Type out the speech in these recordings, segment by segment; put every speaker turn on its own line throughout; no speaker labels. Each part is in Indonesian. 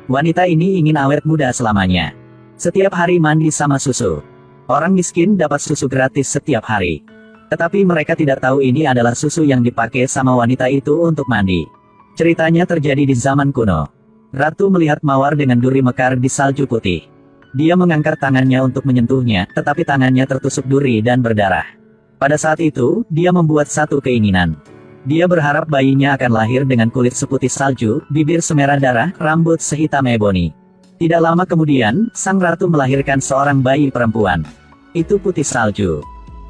Wanita ini ingin awet muda selamanya. Setiap hari mandi sama susu. Orang miskin dapat susu gratis setiap hari. Tetapi mereka tidak tahu ini adalah susu yang dipakai sama wanita itu untuk mandi. Ceritanya terjadi di zaman kuno. Ratu melihat mawar dengan duri mekar di salju putih. Dia mengangkat tangannya untuk menyentuhnya, tetapi tangannya tertusuk duri dan berdarah. Pada saat itu, dia membuat satu keinginan. Dia berharap bayinya akan lahir dengan kulit seputih salju, bibir semerah darah, rambut sehitam eboni. Tidak lama kemudian, sang ratu melahirkan seorang bayi perempuan. Itu putih salju.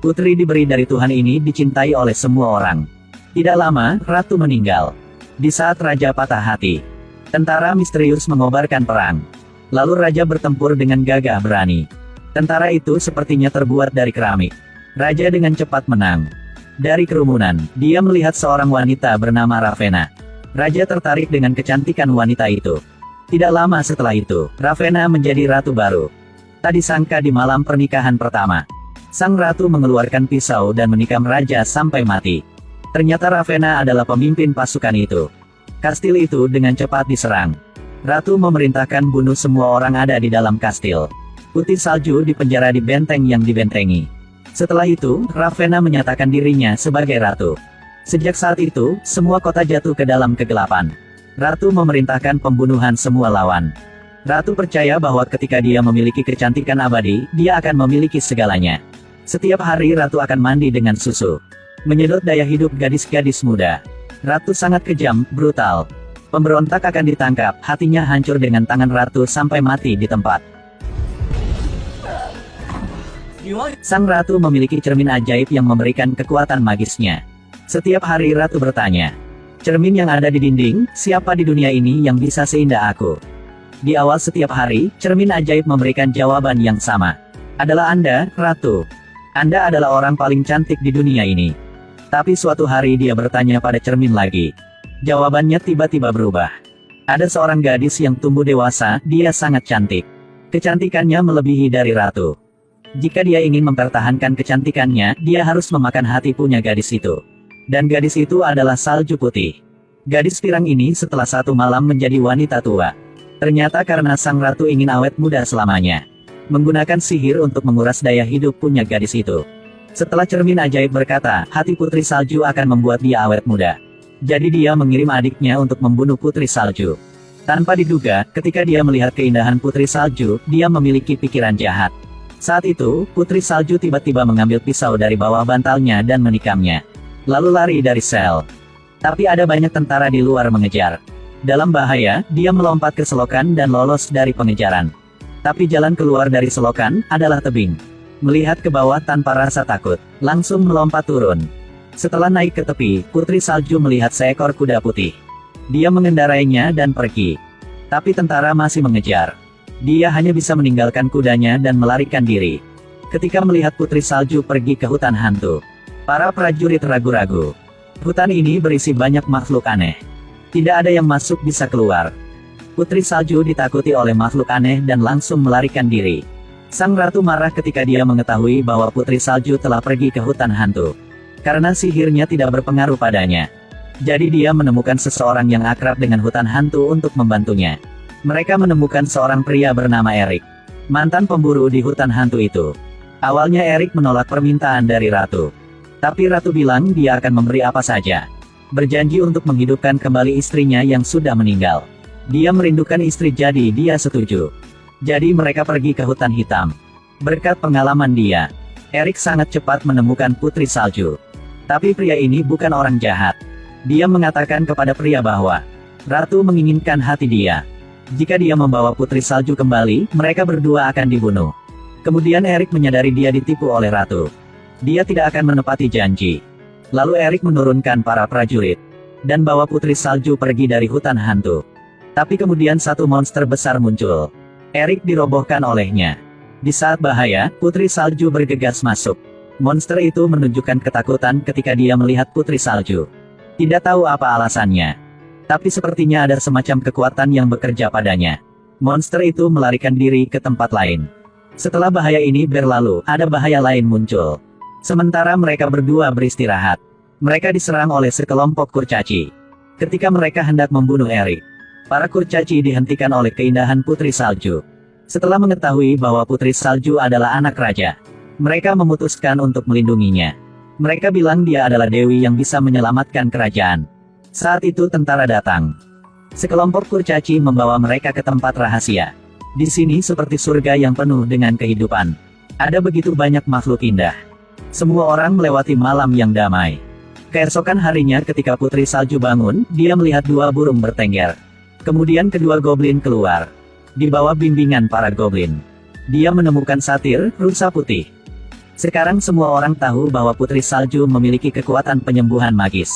Putri diberi dari Tuhan ini dicintai oleh semua orang. Tidak lama, ratu meninggal. Di saat raja patah hati, tentara misterius mengobarkan perang. Lalu raja bertempur dengan gagah berani. Tentara itu sepertinya terbuat dari keramik. Raja dengan cepat menang. Dari kerumunan, dia melihat seorang wanita bernama Ravenna. Raja tertarik dengan kecantikan wanita itu. Tidak lama setelah itu, Ravenna menjadi ratu baru. Tak disangka di malam pernikahan pertama, sang ratu mengeluarkan pisau dan menikam raja sampai mati. Ternyata Ravenna adalah pemimpin pasukan itu. Kastil itu dengan cepat diserang. Ratu memerintahkan bunuh semua orang ada di dalam kastil. Putih salju dipenjara di benteng yang dibentengi. Setelah itu, Ravenna menyatakan dirinya sebagai ratu. Sejak saat itu, semua kota jatuh ke dalam kegelapan. Ratu memerintahkan pembunuhan semua lawan. Ratu percaya bahwa ketika dia memiliki kecantikan abadi, dia akan memiliki segalanya. Setiap hari Ratu akan mandi dengan susu. Menyedot daya hidup gadis-gadis muda. Ratu sangat kejam, brutal. Pemberontak akan ditangkap, hatinya hancur dengan tangan Ratu sampai mati di tempat. Sang ratu memiliki cermin ajaib yang memberikan kekuatan magisnya. Setiap hari ratu bertanya, cermin yang ada di dinding, siapa di dunia ini yang bisa seindah aku? Di awal setiap hari, cermin ajaib memberikan jawaban yang sama. Adalah Anda, ratu. Anda adalah orang paling cantik di dunia ini. Tapi suatu hari dia bertanya pada cermin lagi. Jawabannya tiba-tiba berubah. Ada seorang gadis yang tumbuh dewasa, dia sangat cantik. Kecantikannya melebihi dari ratu. Jika dia ingin mempertahankan kecantikannya, dia harus memakan hati punya gadis itu. Dan gadis itu adalah salju putih. Gadis pirang ini setelah satu malam menjadi wanita tua. Ternyata karena sang ratu ingin awet muda selamanya. Menggunakan sihir untuk menguras daya hidup punya gadis itu. Setelah cermin ajaib berkata, hati putri salju akan membuat dia awet muda. Jadi dia mengirim adiknya untuk membunuh putri salju. Tanpa diduga, ketika dia melihat keindahan putri salju, dia memiliki pikiran jahat. Saat itu, putri salju tiba-tiba mengambil pisau dari bawah bantalnya dan menikamnya. Lalu lari dari sel. Tapi ada banyak tentara di luar mengejar. Dalam bahaya, dia melompat ke selokan dan lolos dari pengejaran. Tapi jalan keluar dari selokan adalah tebing. Melihat ke bawah tanpa rasa takut, langsung melompat turun. Setelah naik ke tepi, putri salju melihat seekor kuda putih. Dia mengendarainya dan pergi. Tapi tentara masih mengejar. Dia hanya bisa meninggalkan kudanya dan melarikan diri. Ketika melihat putri salju pergi ke hutan hantu, para prajurit ragu-ragu. Hutan ini berisi banyak makhluk aneh. Tidak ada yang masuk bisa keluar. Putri salju ditakuti oleh makhluk aneh dan langsung melarikan diri. Sang ratu marah ketika dia mengetahui bahwa putri salju telah pergi ke hutan hantu. Karena sihirnya tidak berpengaruh padanya. Jadi dia menemukan seseorang yang akrab dengan hutan hantu untuk membantunya. Mereka menemukan seorang pria bernama Erik. Mantan pemburu di hutan hantu itu. Awalnya Erik menolak permintaan dari ratu. Tapi ratu bilang dia akan memberi apa saja. Berjanji untuk menghidupkan kembali istrinya yang sudah meninggal. Dia merindukan istri jadi dia setuju. Jadi mereka pergi ke hutan hitam. Berkat pengalaman dia, Erik sangat cepat menemukan putri salju. Tapi pria ini bukan orang jahat. Dia mengatakan kepada pria bahwa ratu menginginkan hati dia. Jika dia membawa putri salju kembali, mereka berdua akan dibunuh. Kemudian Erik menyadari dia ditipu oleh ratu. Dia tidak akan menepati janji. Lalu Erik menurunkan para prajurit dan bawa putri salju pergi dari hutan hantu. Tapi kemudian satu monster besar muncul. Erik dirobohkan olehnya. Di saat bahaya, putri salju bergegas masuk. Monster itu menunjukkan ketakutan ketika dia melihat putri salju. Tidak tahu apa alasannya. Tapi sepertinya ada semacam kekuatan yang bekerja padanya. Monster itu melarikan diri ke tempat lain. Setelah bahaya ini berlalu, ada bahaya lain muncul. Sementara mereka berdua beristirahat, mereka diserang oleh sekelompok kurcaci. Ketika mereka hendak membunuh Erik, Para kurcaci dihentikan oleh keindahan Putri Salju. Setelah mengetahui bahwa Putri Salju adalah anak raja, mereka memutuskan untuk melindunginya. Mereka bilang dia adalah dewi yang bisa menyelamatkan kerajaan. Saat itu tentara datang. Sekelompok kurcaci membawa mereka ke tempat rahasia. Di sini seperti surga yang penuh dengan kehidupan. Ada begitu banyak makhluk indah. Semua orang melewati malam yang damai. Keesokan harinya ketika Putri Salju bangun, dia melihat dua burung bertengger. Kemudian kedua goblin keluar. Di bawah bimbingan para goblin, dia menemukan satir, rusa putih. Sekarang semua orang tahu bahwa Putri Salju memiliki kekuatan penyembuhan magis.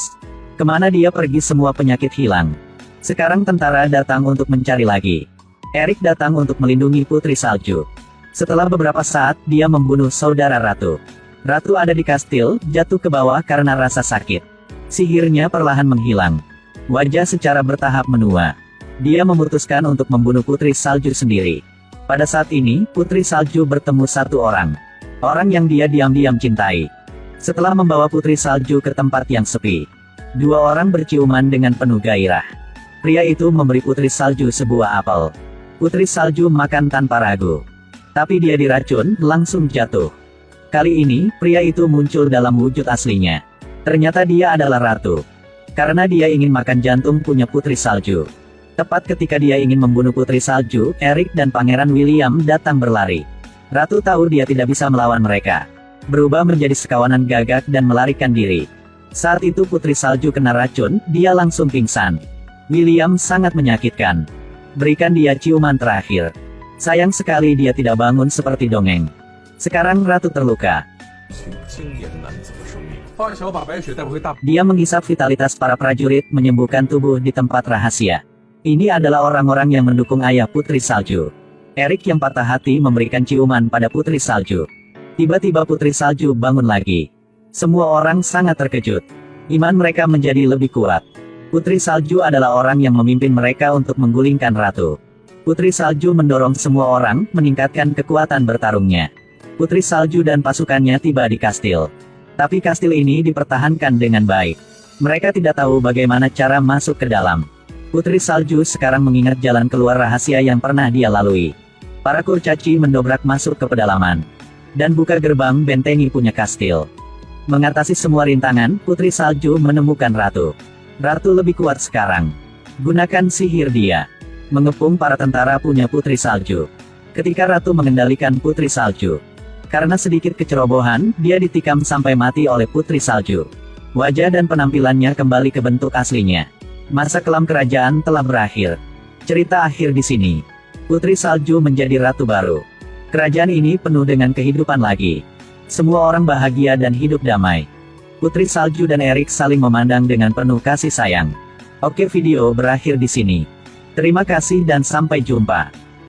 Kemana dia pergi semua penyakit hilang. Sekarang tentara datang untuk mencari lagi. Erik datang untuk melindungi Putri Salju. Setelah beberapa saat, dia membunuh saudara Ratu. Ratu ada di kastil, jatuh ke bawah karena rasa sakit. Sihirnya perlahan menghilang. Wajah secara bertahap menua. Dia memutuskan untuk membunuh Putri Salju sendiri. Pada saat ini, Putri Salju bertemu satu orang. Orang yang dia diam-diam cintai. Setelah membawa Putri Salju ke tempat yang sepi, dua orang berciuman dengan penuh gairah. Pria itu memberi Putri Salju sebuah apel. Putri Salju makan tanpa ragu. Tapi dia diracun, langsung jatuh. Kali ini, pria itu muncul dalam wujud aslinya. Ternyata dia adalah ratu. Karena dia ingin makan jantung punya Putri Salju. Tepat ketika dia ingin membunuh Putri Salju, Erik dan Pangeran William datang berlari. Ratu tahu dia tidak bisa melawan mereka. Berubah menjadi sekawanan gagak dan melarikan diri. Saat itu Putri Salju kena racun, dia langsung pingsan. William sangat menyakitkan. Berikan dia ciuman terakhir. Sayang sekali dia tidak bangun seperti dongeng. Sekarang Ratu terluka. Dia menghisap vitalitas para prajurit menyembuhkan tubuh di tempat rahasia. Ini adalah orang-orang yang mendukung ayah Putri Salju. Erik yang patah hati memberikan ciuman pada Putri Salju. Tiba-tiba Putri Salju bangun lagi. Semua orang sangat terkejut. Iman mereka menjadi lebih kuat. Putri Salju adalah orang yang memimpin mereka untuk menggulingkan Ratu. Putri Salju mendorong semua orang, meningkatkan kekuatan bertarungnya. Putri Salju dan pasukannya tiba di kastil. Tapi kastil ini dipertahankan dengan baik. Mereka tidak tahu bagaimana cara masuk ke dalam. Putri Salju sekarang mengingat jalan keluar rahasia yang pernah dia lalui. Para kurcaci mendobrak masuk ke pedalaman. Dan buka gerbang bentengi punya kastil. Mengatasi semua rintangan, Putri Salju menemukan Ratu. Ratu lebih kuat sekarang. Gunakan sihir dia. Mengepung para tentara punya Putri Salju. Ketika Ratu mengendalikan Putri Salju. Karena sedikit kecerobohan, dia ditikam sampai mati oleh Putri Salju. Wajah dan penampilannya kembali ke bentuk aslinya. Masa kelam kerajaan telah berakhir. Cerita akhir di sini. Putri Salju menjadi ratu baru. Kerajaan ini penuh dengan kehidupan lagi. Semua orang bahagia dan hidup damai. Putri Salju dan Erik saling memandang dengan penuh kasih sayang. Oke, video berakhir di sini. Terima kasih dan sampai jumpa.